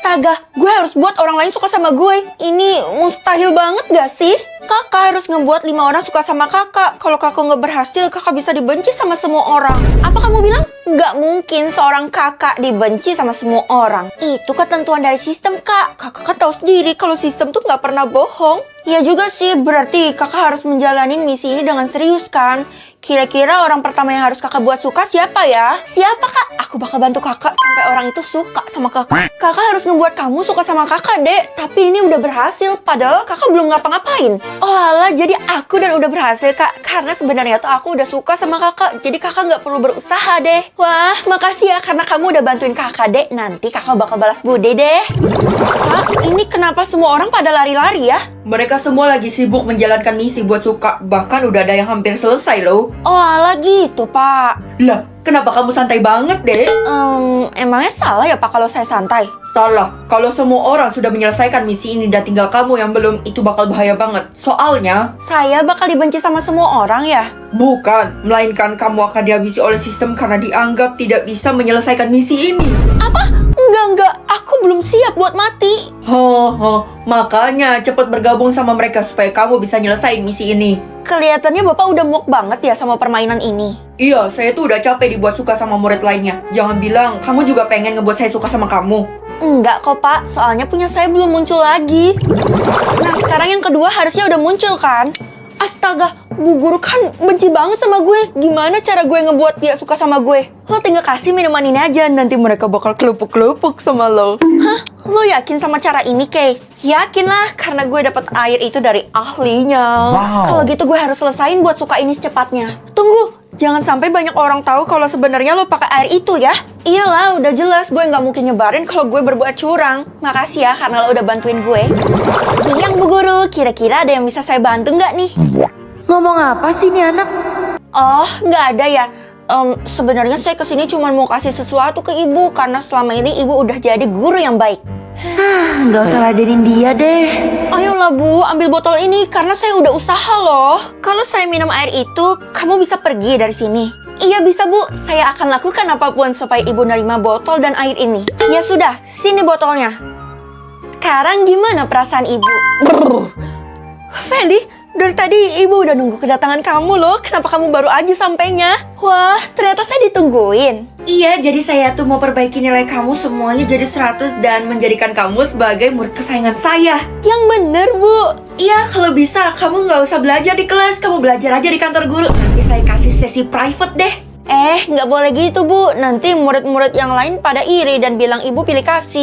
Astaga, gue harus buat orang lain suka sama gue. Ini mustahil banget gak sih? Kakak harus ngebuat 5 orang suka sama kakak. Kalau kakak nggak berhasil, kakak bisa dibenci sama semua orang. Apa kamu bilang? Nggak mungkin seorang kakak dibenci sama semua orang. Itu ketentuan dari sistem, kak. Kakak kan tahu sendiri kalau sistem tuh nggak pernah bohong. Ya juga sih, berarti kakak harus menjalani misi ini dengan serius kan? Kira-kira orang pertama yang harus kakak buat suka siapa ya? Siapa kak? Aku bakal bantu kakak sampai orang itu suka sama kakak. Kakak harus ngebuat kamu suka sama kakak, dek. Tapi ini udah berhasil, padahal kakak belum ngapa-ngapain. Oh alah, jadi aku dan udah berhasil kak. Karena sebenarnya tuh aku udah suka sama kakak. Jadi kakak nggak perlu berusaha deh. Wah, makasih ya karena kamu udah bantuin kakak, dek. Nanti kakak bakal balas budi deh. Kak, ini kenapa semua orang pada lari-lari ya? Mereka semua lagi sibuk menjalankan misi buat suka. Bahkan udah ada yang hampir selesai loh. Oh alah gitu, Pak. Lah, kenapa kamu santai banget, Dek? Emangnya salah ya, Pak, kalau saya santai? Salah. Kalau semua orang sudah menyelesaikan misi ini dan tinggal kamu yang belum, itu bakal bahaya banget. Soalnya, saya bakal dibenci sama semua orang ya? bukan, melainkan kamu akan dihabisi oleh sistem karena dianggap tidak bisa menyelesaikan misi ini. Apa? Enggak. Aku belum siap buat mati. Makanya cepat bergabung sama mereka supaya kamu bisa nyelesain misi ini. Kelihatannya Bapak udah muak banget ya sama permainan ini. Iya, saya tuh udah capek dibuat suka sama murid lainnya. Jangan bilang kamu juga pengen ngebuat saya suka sama kamu. Enggak kok, Pak. Soalnya punya saya belum muncul lagi. Nah, sekarang yang kedua harusnya udah muncul kan? Astaga, Bu Guru kan benci banget sama gue. Gimana cara gue ngebuat dia suka sama gue? Lo tinggal kasih minuman ini aja, nanti mereka bakal kelupuk-kelupuk sama lo. Hah? Lo yakin sama cara ini, Kay? Yakin lah, karena gue dapat air itu dari ahlinya. Wow. Kalau gitu gue harus selesain buat suka ini secepatnya. Tunggu, jangan sampai banyak orang tahu kalau sebenarnya lo pakai air itu ya. Iyalah, udah jelas gue nggak mungkin nyebarin kalau gue berbuat curang. Makasih ya karena lo udah bantuin gue. Yang Bu Guru, kira-kira ada yang bisa saya bantu nggak nih? Ngomong apa sih nih anak? Oh, nggak ada ya. Sebenarnya saya kesini cuma mau kasih sesuatu ke ibu karena selama ini ibu udah jadi guru yang baik. Nggak usah ladenin dia deh. Ayolah Bu, ambil botol ini karena saya udah usaha loh. Kalau saya minum air itu, kamu bisa pergi dari sini. Iya bisa Bu, saya akan lakukan apapun supaya ibu nerima botol dan air ini. Ya sudah, sini botolnya. Sekarang gimana perasaan ibu? Feli, dari tadi ibu udah nunggu kedatangan kamu loh. Kenapa kamu baru aja sampainya? Wah, ternyata saya ditungguin. Iya, jadi saya tuh mau perbaiki nilai kamu semuanya jadi 100 dan menjadikan kamu sebagai murid kesayangan saya. Yang bener, Bu. Iya, kalau bisa kamu nggak usah belajar di kelas, kamu belajar aja di kantor guru. Nanti saya kasih sesi private deh. Nggak boleh gitu, Bu. Nanti murid-murid yang lain pada iri dan bilang ibu pilih kasih.